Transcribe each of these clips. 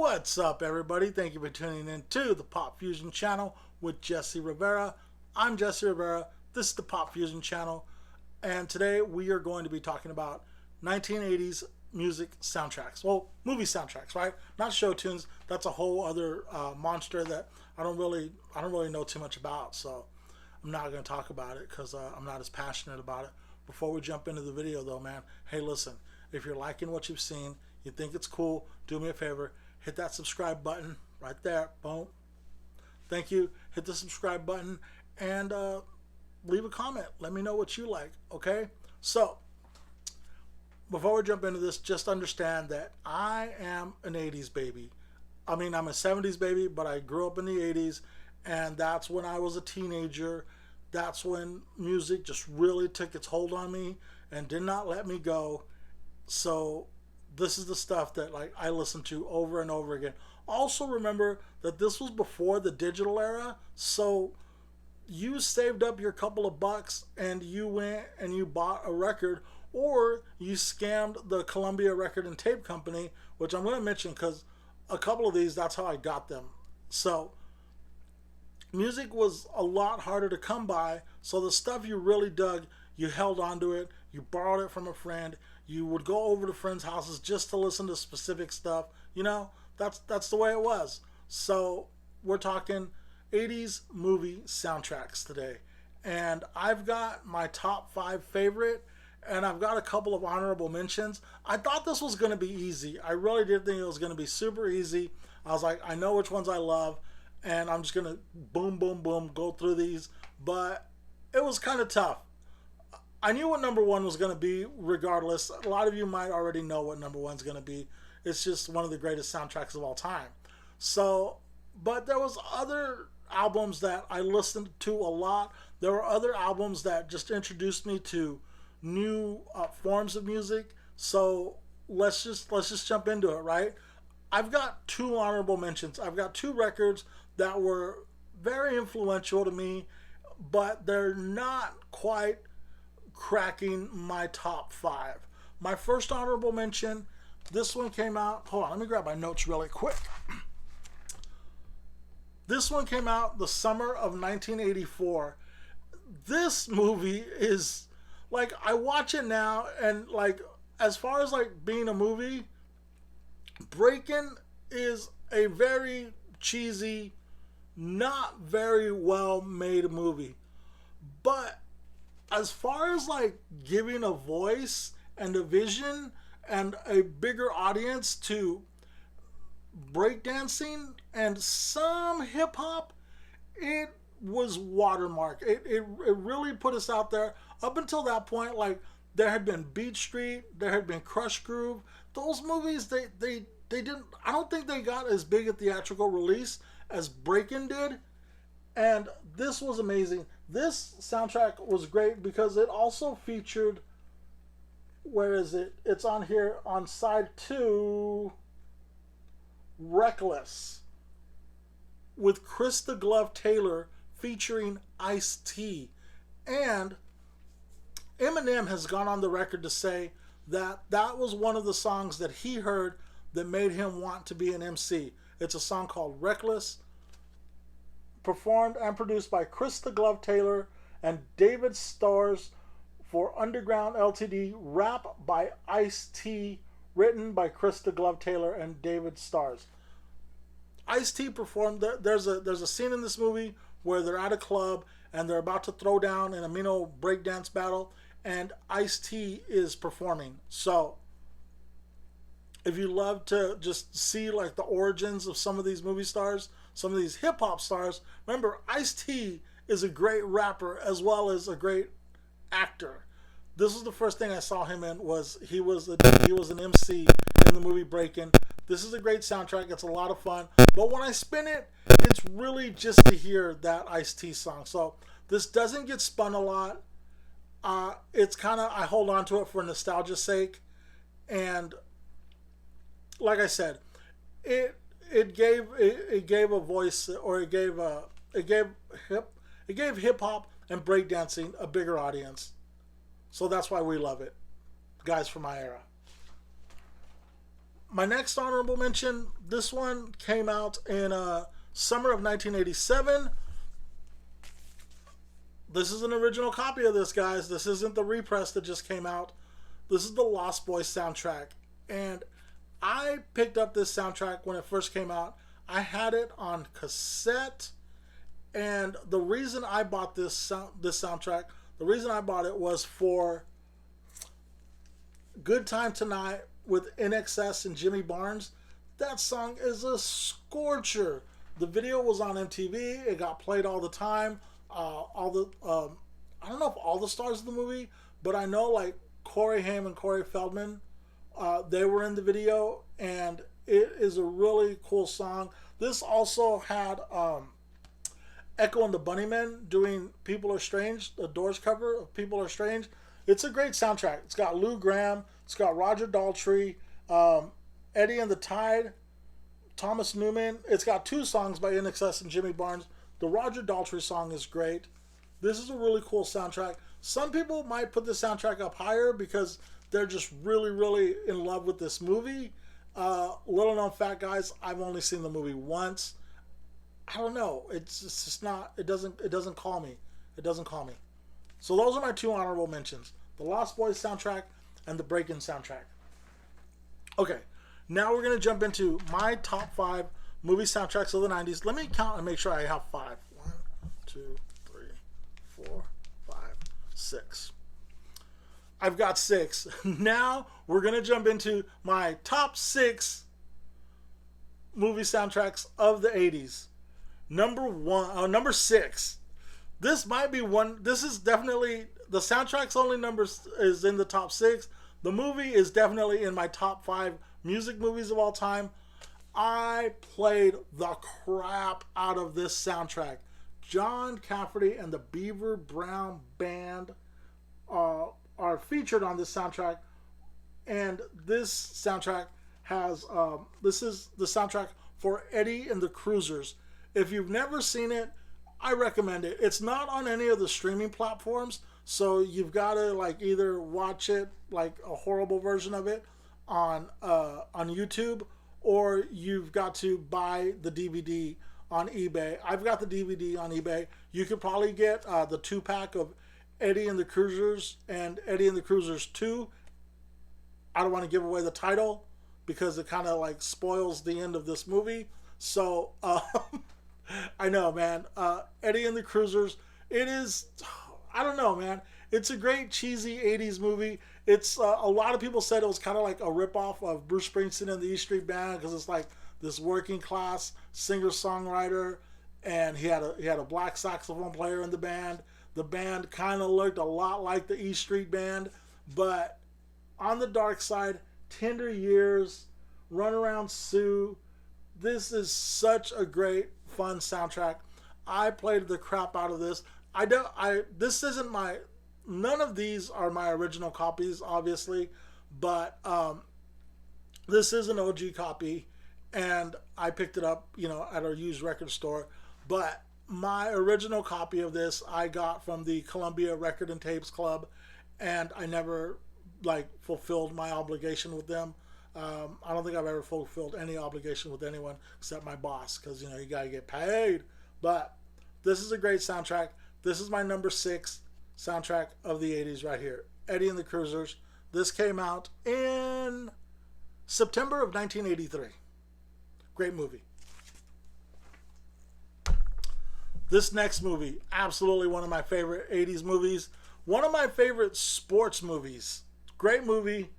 What's up, everybody? Thank you for tuning in to the Pop Fusion channel with Jesse Rivera. I'm Jesse Rivera. This is the Pop Fusion channel, and today we are going to be talking about 1980s music soundtracks. Well, movie soundtracks, right? Not show tunes. That's a whole other monster that I don't really know too much about. So I'm not going to talk about it because I'm not as passionate about it. Before we jump into the video, though, man, hey, listen. If you're liking what you've seen, you think it's cool, do me a favor. Hit that subscribe button right there. Boom. Thank you. Hit the subscribe button and leave a comment. Let me know what you like, okay? So, before we jump into this, just understand that I am an 80s baby. I mean, I'm a 70s baby, but I grew up in the 80s, and that's when I was a teenager. That's when music just really took its hold on me and did not let me go. So this is the stuff that I listen to over and over again. Also remember that this was before the digital era, so you saved up your couple of bucks and you went and you bought a record, or you scammed the Columbia Record and Tape Company, which I'm going to mention because a couple of these, that's how I got them. So music was a lot harder to come by, so the stuff you really dug, you held onto it, you borrowed it from a friend, you would go over to friends' houses just to listen to specific stuff. You know, that's the way it was. So we're talking 80s movie soundtracks today. And I've got my top 5 favorite, and I've got a couple of honorable mentions. I thought this was going to be easy. I really did think it was going to be super easy. I was like, I know which ones I love, and I'm just going to boom, boom, boom, go through these. But it was kind of tough. I knew what number 1 was going to be regardless. A lot of you might already know what number 1 is going to be. It's just one of the greatest soundtracks of all time. So, but there was other albums that I listened to a lot. There were other albums that just introduced me to new forms of music. So let's just jump into it, right? I've got 2 honorable mentions. I've got 2 records that were very influential to me, but they're not quite cracking my top 5. My first honorable mention, this one came out, hold on, let me grab my notes really quick. This one came out the summer of 1984. This movie is, I watch it now, and as far as being a movie, Breakin' is a very cheesy, not very well made movie. But as far as giving a voice and a vision and a bigger audience to breakdancing and some hip hop, it was watermark. It really put us out there. Up until that point, there had been Beat Street, there had been Crush Groove. Those movies, they didn't, I don't think they got as big a theatrical release as Breakin' did. And this was amazing. This soundtrack was great because it also featured, where is it? It's on here on side 2, Reckless, with Chris the Glove Taylor featuring Ice-T. And Eminem has gone on the record to say that that was one of the songs that he heard that made him want to be an MC. It's a song called Reckless, performed and produced by Chris the Glove Taylor and David Starrs for Underground Ltd. Rap by Ice-T, written by Chris the Glove Taylor and David Starrs. Ice-T performed. There's a scene in this movie where they're at a club and they're about to throw down in a mean breakdance battle, and Ice-T is performing. So if you love to just see the origins of some of these movie stars, some of these hip hop stars, remember Ice-T is a great rapper as well as a great actor. This was the first thing I saw him in. He was an MC in the movie Breakin'. This is a great soundtrack. It's a lot of fun. But when I spin it, it's really just to hear that Ice-T song. So this doesn't get spun a lot. It's kind of, I hold on to it for nostalgia's sake. And like I said, it gave a voice, or it gave hip hop and breakdancing a bigger audience. So that's why we love it, guys from my era. My next honorable mention, this one came out in summer of 1987. This is an original copy of this, guys. This isn't the repress that just came out. This is the Lost Boys soundtrack. And I picked up this soundtrack when it first came out. I had it on cassette. And the reason I bought this soundtrack, the reason I bought it was for Good Time Tonight with NXS and Jimmy Barnes. That song is a scorcher. The video was on MTV. It got played all the time. I don't know if all the stars of the movie, but I know like Corey Haim and Corey Feldman, they were in the video, and it is a really cool song. This also had Echo and the Bunnymen doing People Are Strange, the Doors cover of People Are Strange. It's a great soundtrack. It's got Lou Gramm, it's got Roger Daltrey, Eddie and the Tide, Thomas Newman. It's got 2 songs by NXS and Jimmy Barnes. The Roger Daltrey song is great. This is a really cool soundtrack. Some people might put the soundtrack up higher because they're just really, really in love with this movie. Little known fact, guys, I've only seen the movie once. I don't know. It's just not. It doesn't call me. It doesn't call me. So those are my 2 honorable mentions: the Lost Boys soundtrack and the Break-In soundtrack. Okay, now we're gonna jump into my top 5 movie soundtracks of the 90s. Let me count and make sure I have 5. 1, 2, 3, 4, 5, 6. I've got 6. Now we're going to jump into my top 6 movie soundtracks of the 80s. Number 6. This might be one. This is definitely the soundtrack's only number is in the top 6. The movie is definitely in my top 5 music movies of all time. I played the crap out of this soundtrack. John Cafferty and the Beaver Brown Band are featured on this soundtrack, and this soundtrack has this is the soundtrack for Eddie and the Cruisers. If you've never seen it, I recommend it. It's not on any of the streaming platforms, so you've got to like either watch it like a horrible version of it on YouTube, or you've got to buy the DVD on eBay. I've got the DVD on eBay. You could probably get the 2-pack of Eddie and the Cruisers and Eddie and the Cruisers 2. I don't want to give away the title because it kind of like spoils the end of this movie. So I know, man. Eddie and the Cruisers. It is. I don't know, man. It's a great cheesy 80s movie. It's a lot of people said it was kind of like a ripoff of Bruce Springsteen and the E Street Band because it's like this working class singer-songwriter, and he had a black saxophone player in the band. The band kind of looked a lot like the E Street Band, but on the dark side, Tender Years, Runaround Sue. This is such a great, fun soundtrack. I played the crap out of this. This isn't my. None of these are my original copies, obviously, but this is an OG copy, and I picked it up, at a used record store. But my original copy of this I got from the Columbia Record and Tapes Club, and I never fulfilled my obligation with them. I don't think I've ever fulfilled any obligation with anyone except my boss, because you gotta get paid. But this is a great soundtrack. This is my number 6 soundtrack of the 80s right here. Eddie and the Cruisers. This came out in September of 1983. Great movie. This next movie, absolutely one of my favorite 80s movies. One of my favorite sports movies. Great movie.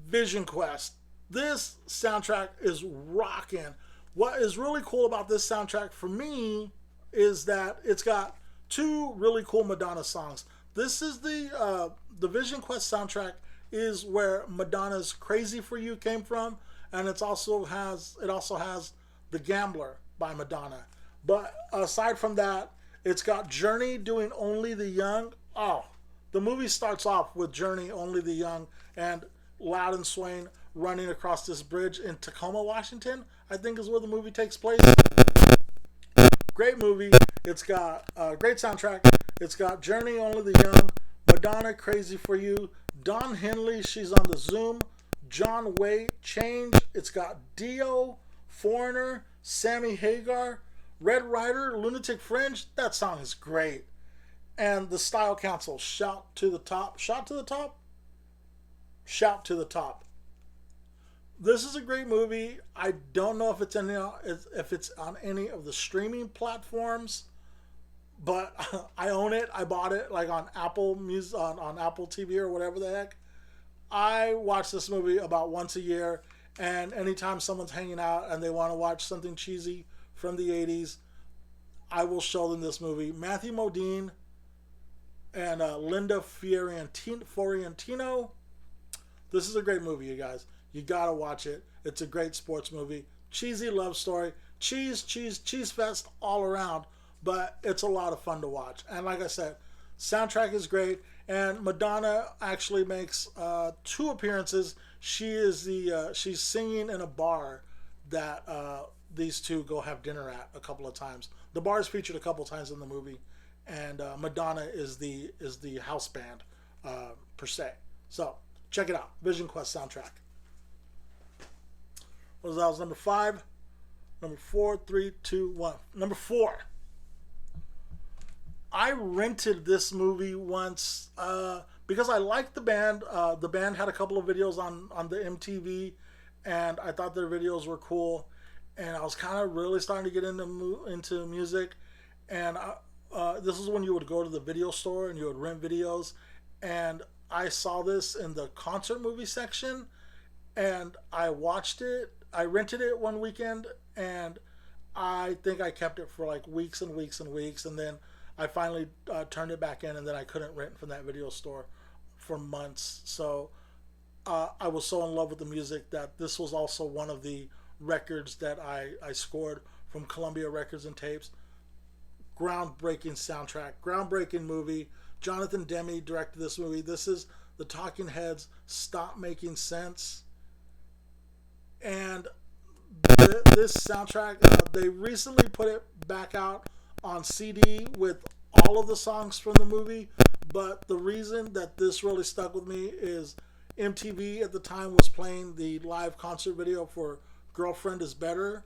Vision Quest. This soundtrack is rocking. What is really cool about this soundtrack for me is that it's got 2 really cool Madonna songs. This is the Vision Quest soundtrack is where Madonna's Crazy for You came from, and it also has The Gambler by Madonna. But aside from that, it's got Journey doing Only the Young. Oh, the movie starts off with Journey, Only the Young, and Loudon Swain running across this bridge in Tacoma, Washington, I think is where the movie takes place. Great movie. It's got a great soundtrack. It's got Journey, Only the Young, Madonna, Crazy for You, Dawn Henley, she's on the Zoom, John Wayne Change. It's got Dio, Foreigner, Sammy Hagar, Red Rider, Lunatic Fringe. That song is great. And the Style Council, Shout to the Top. Shout to the Top? Shout to the Top. This is a great movie. I don't know if it's on any of the streaming platforms, but I own it. I bought it like on Apple Music, on Apple TV or whatever the heck. I watch this movie about once a year, and anytime someone's hanging out and they want to watch something cheesy from the 80s, I will show them this movie. Matthew Modine and Linda Fiorentino. This is a great movie, you guys. You gotta watch it. It's a great sports movie. Cheesy love story. Cheese fest all around. But it's a lot of fun to watch. And like I said, soundtrack is great. And Madonna actually makes 2 appearances. She's singing in a bar that these two go have dinner at a couple of times. The bar is featured a couple of times in the movie, and Madonna is the house band per se. So check it out. Vision Quest soundtrack. What was that? Was number 5? Number 4, 3, 2, 1. Number 4. I rented this movie once because I liked the band. The band had a couple of videos on the MTV, and I thought their videos were cool. And I was kind of really starting to get into music. And this is when you would go to the video store and you would rent videos. And I saw this in the concert movie section, and I watched it. I rented it one weekend, and I think I kept it for like weeks and weeks and weeks, and then I finally turned it back in, and then I couldn't rent from that video store for months. So I was so in love with the music that this was also one of the records that I scored from Columbia Records and Tapes. Groundbreaking soundtrack, groundbreaking movie. Jonathan Demme directed this movie. This is the Talking Heads' Stop Making Sense. And this soundtrack, they recently put it back out on CD with all of the songs from the movie. But the reason that this really stuck with me is MTV at the time was playing the live concert video for Girlfriend is Better.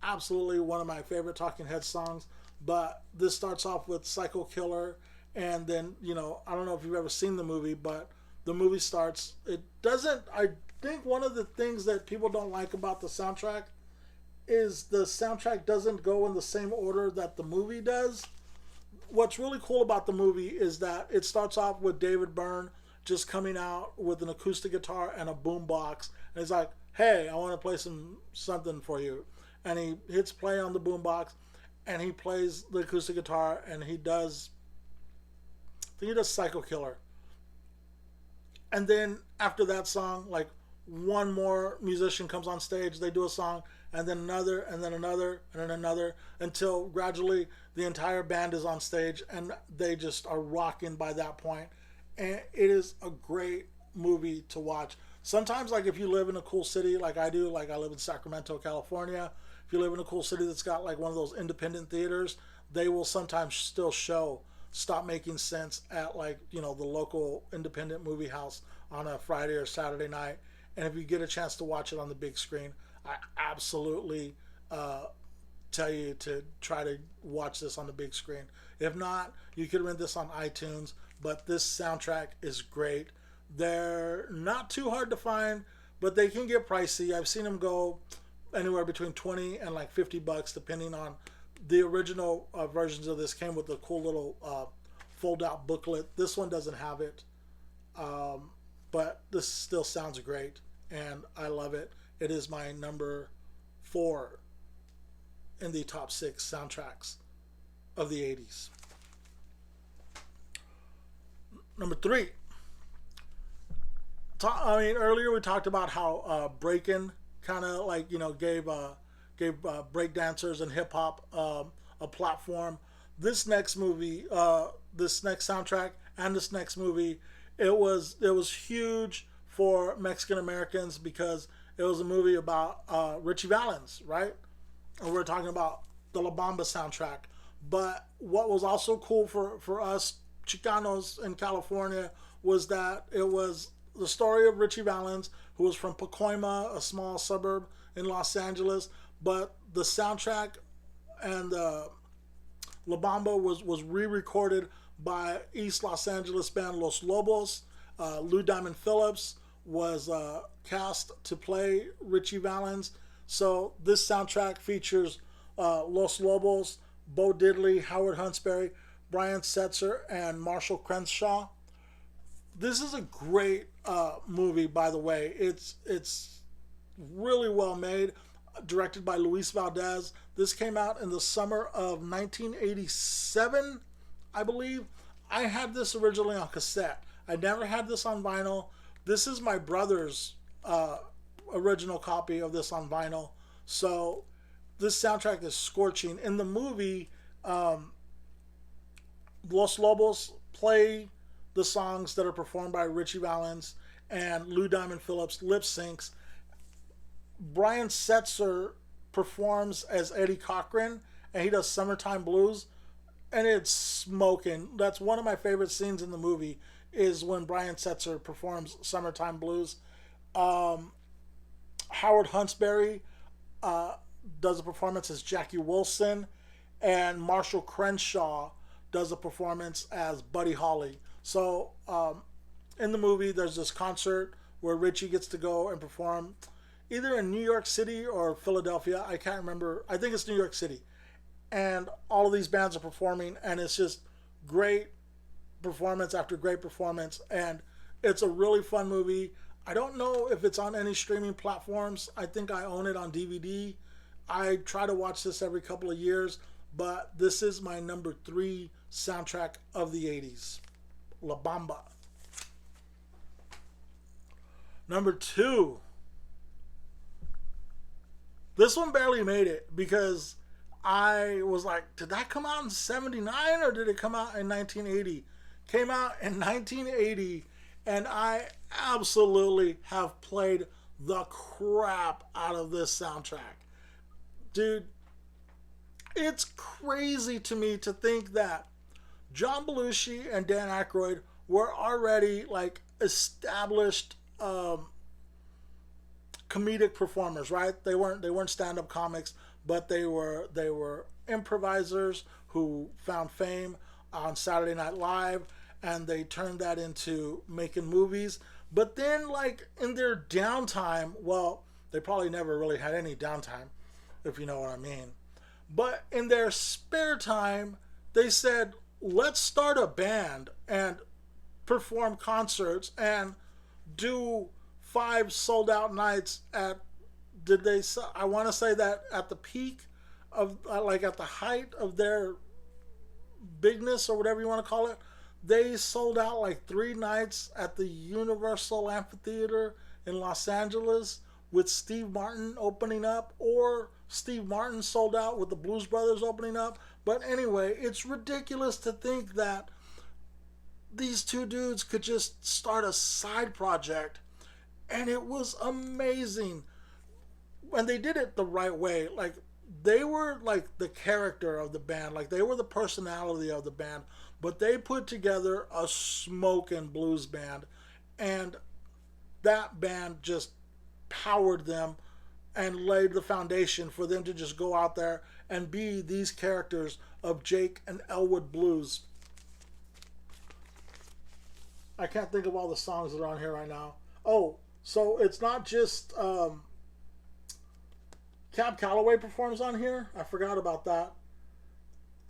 Absolutely one of my favorite Talking Heads songs. But this starts off with Psycho Killer. And then, I don't know if you've ever seen the movie, but the movie starts. I think one of the things that people don't like about the soundtrack is the soundtrack doesn't go in the same order that the movie does. What's really cool about the movie is that it starts off with David Byrne just coming out with an acoustic guitar and a boombox. And he's like, hey, I want to play something for you. And he hits play on the boombox, and he plays the acoustic guitar, and he does Psycho Killer. And then after that song, like one more musician comes on stage, they do a song, and then another, and then another, and then another, until gradually the entire band is on stage, and they just are rocking by that point. And it is a great movie to watch. Sometimes, like if you live in a cool city like I do, like I live in Sacramento, California, if you live in a cool city that's got like one of those independent theaters, they will sometimes still show Stop Making Sense at like, the local independent movie house on a Friday or Saturday night. And if you get a chance to watch it on the big screen, I absolutely tell you to try to watch this on the big screen. If not, you could rent this on iTunes, but this soundtrack is great. They're not too hard to find, but they can get pricey. I've seen them go anywhere between 20 and like $50 depending on. The original versions of this came with a cool little fold-out booklet. This one doesn't have it, but this still sounds great, and I love it. It is my number 4 in the top 6 soundtracks of the 80s. Number 3. Earlier we talked about how breaking kind of like, gave break dancers and hip hop a platform. This next movie, this next soundtrack, and this next movie, it was huge for Mexican Americans because it was a movie about Richie Valens, right? And we're talking about the La Bamba soundtrack. But what was also cool for us Chicanos in California was that it was the story of Richie Valens, who was from Pacoima, a small suburb in Los Angeles. But the soundtrack and La Bamba was re-recorded by East Los Angeles band Los Lobos. Lou Diamond Phillips was cast to play Richie Valens. So this soundtrack features Los Lobos, Bo Diddley, Howard Huntsberry, Brian Setzer, and Marshall Crenshaw. This is a great movie, by the way. It's really well made, directed by Luis Valdez. This came out in the summer of 1987, I believe. I had this originally on cassette. I never had this on vinyl. This is my brother's original copy of this on vinyl. So this soundtrack is scorching. In the movie, Los Lobos play the songs that are performed by Richie Valens, and Lou Diamond Phillips lip syncs. Brian Setzer performs as Eddie Cochran, and he does Summertime Blues, and it's smoking. That's one of my favorite scenes in the movie, is when Brian Setzer performs Summertime Blues. Howard Huntsberry does a performance as Jackie Wilson, and Marshall Crenshaw does a performance as Buddy Holly. So in the movie, there's this concert where Richie gets to go and perform either in New York City or Philadelphia. I can't remember. I think it's New York City. And all of these bands are performing, and it's just great performance after great performance. And it's a really fun movie. I don't know if it's on any streaming platforms. I think I own it on DVD. I try to watch this every couple of years, but this is my number 3 soundtrack of the 80s. La Bamba. Number 2. This one barely made it because I was like, did that come out in 79 or did it come out in 1980? Came out in 1980, and I absolutely have played the crap out of this soundtrack. Dude, it's crazy to me to think that John Belushi and Dan Aykroyd were already like established comedic performers, right? They weren't stand-up comics, but they were improvisers who found fame on Saturday Night Live, and they turned that into making movies. But then, like, in their downtime, well, they probably never really had any downtime, if you know what I mean. But in their spare time, they said, let's start a band and perform concerts and do 5 sold-out nights at, I want to say that at the peak of, like at the height of their bigness or whatever you want to call it, they sold out like 3 nights at the Universal Amphitheater in Los Angeles with Steve Martin opening up, or Steve Martin sold out with the Blues Brothers opening up. But anyway, it's ridiculous to think that these 2 dudes could just start a side project, and it was amazing. And they did it the right way. Like, they were like the character of the band, like they were the personality of the band, but they put together a smoking blues band, and that band just powered them and laid the foundation for them to just go out there and be these characters of Jake and Elwood Blues. I can't think of all the songs that are on here right now. Oh, so it's not just Cab Calloway performs on here. I forgot about that.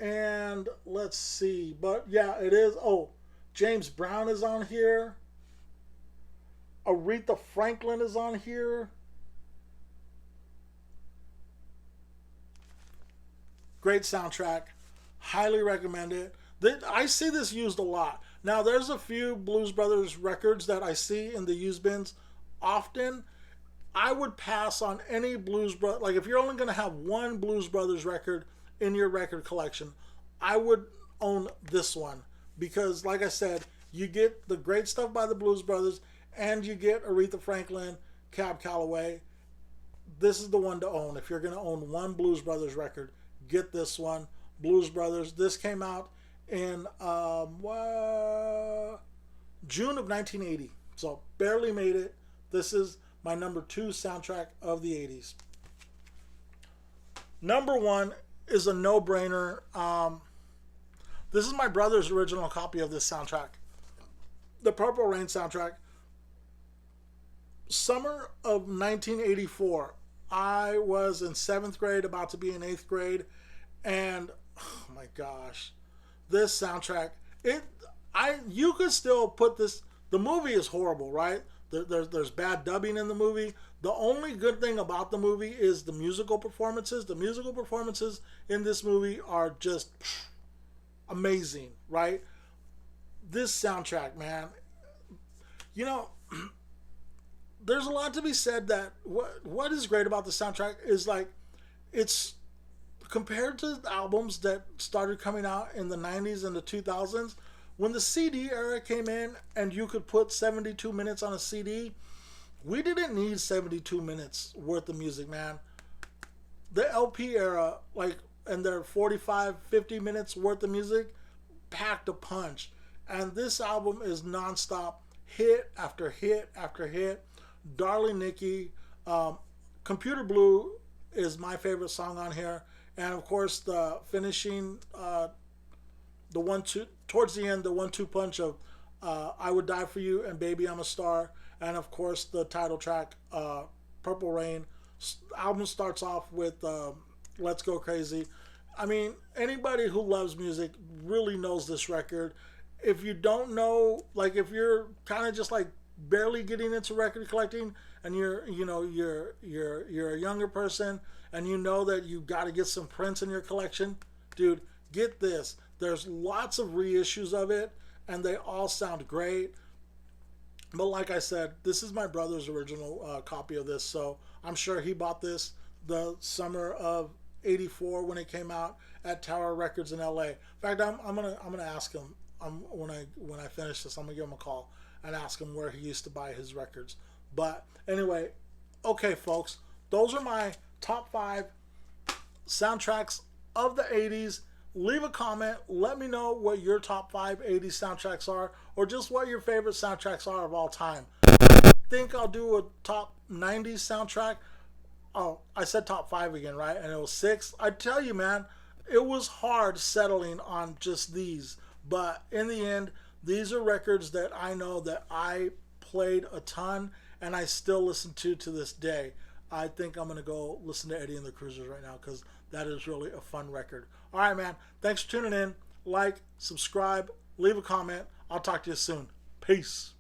And let's see. But yeah, it is. Oh, James Brown is on here. Aretha Franklin is on here. Great soundtrack. Highly recommend it. I see this used a lot. Now, there's a few Blues Brothers records that I see in the used bins often. I would pass on any Blues Brothers. Like, if you're only going to have one Blues Brothers record in your record collection, I would own this one. Because, like I said, you get the great stuff by the Blues Brothers, and you get Aretha Franklin, Cab Calloway. This is the one to own. If you're going to own one Blues Brothers record, get this one. Blues Brothers. This came out in June of 1980. So barely made it. This is my number 2 soundtrack of the 80s. Number 1 is a no-brainer. This is my brother's original copy of this soundtrack. The Purple Rain soundtrack. Summer of 1984. I was in 7th grade, about to be in 8th grade, and oh my gosh, this soundtrack, you could still put this, the movie is horrible, right? There's bad dubbing in the movie. The only good thing about the movie is the musical performances. The musical performances in this movie are just amazing, right? This soundtrack, man, you know, there's a lot to be said that what is great about the soundtrack is like, it's compared to albums that started coming out in the 90s and the 2000s, when the CD era came in and you could put 72 minutes on a CD, we didn't need 72 minutes worth of music, man. The LP era, like, and their 45, 50 minutes worth of music, packed a punch. And this album is nonstop, hit after hit after hit. Darling Nikki, Computer Blue is my favorite song on here. And of course, the finishing, the 1-2, towards the end, the 1-2 punch of I Would Die For You and Baby I'm a Star. And of course, the title track, Purple Rain. Album starts off with Let's Go Crazy. I mean, anybody who loves music really knows this record. If you don't know, like, if you're kind of just like barely getting into record collecting, and you're a younger person, and you know that you got to get some Prince in your collection, dude, get this. There's lots of reissues of it, and they all sound great. But like I said, this is my brother's original copy of this, so I'm sure he bought this the summer of '84 when it came out at Tower Records in LA. In fact, I'm gonna ask him when I finish this. I'm gonna give him a call and ask him where he used to buy his records. But anyway, okay, folks, those are my top 5 soundtracks of the 80s. Leave a comment. Let me know what your top 5 80s soundtracks are, or just what your favorite soundtracks are of all time. I think I'll do a top 90s soundtrack. Oh, I said top 5 again, right? And it was 6. I tell you, man, it was hard settling on just these. But in the end, these are records that I know that I played a ton and I still listen to this day. I think I'm going to go listen to Eddie and the Cruisers right now because that is really a fun record. All right, man. Thanks for tuning in. Like, subscribe, leave a comment. I'll talk to you soon. Peace.